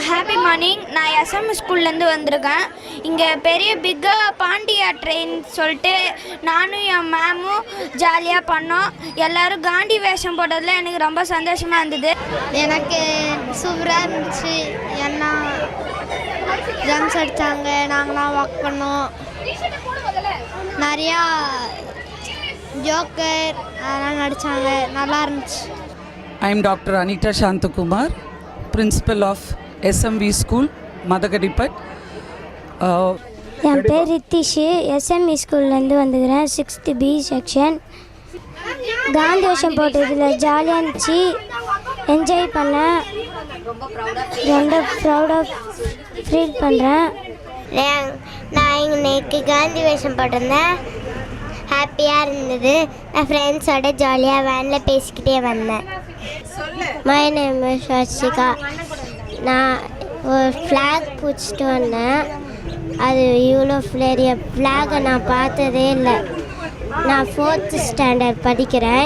Happy morning. நான் SM ஸ்கூல்லேருந்து வந்திருக்கேன். இங்கே பெரிய பிக்காக பாண்டியா ட்ரெயின் சொல்லிட்டு நானும் என் மேமும் ஜாலியாக பண்ணோம். எல்லோரும் காந்தி வேஷம் போட்டதில் எனக்கு ரொம்ப சந்தோஷமாக இருந்தது. எனக்கு சூப்பராக இருந்துச்சு. ஏன்னா ட்ரம்ஸ் அடித்தாங்க, நாங்களாம் வாக் பண்ணோம். நிறையா ஜோக்கர் அதெல்லாம் நடித்தாங்க, நல்லா இருந்துச்சு. I am Dr. Anita Shantakumar, Principal of SMV School, Madagadipat. என் பேர் ரித்திஷ். எஸ்எம்இ ஸ்கூல்லேருந்து வந்துக்கிறேன், 6th B செக்ஷன். காந்தி வேஷம் போட்டதில் ஜாலியாக இருந்துச்சு, என்ஜாய் பண்ணேன், ரொம்ப ப்ரௌடாக ஃபீல் பண்ணுறேன். நான் இன்னைக்கு காந்தி வேஷம் போட்டிருந்தேன், ஹாப்பியாக இருந்தது. நான் ஃப்ரெண்ட்ஸோட ஜாலியாக வேனில் பேசிக்கிட்டே வந்தேன். My name is swastika. நான் ஒரு ஃப்ளாக் பிடிச்சிட்டு வந்தேன். அது இவ்வளோ பெரிய ஃப்ளாகை நான் பார்த்ததே இல்லை. நான் 4th ஸ்டாண்டர்ட் படிக்கிறேன்.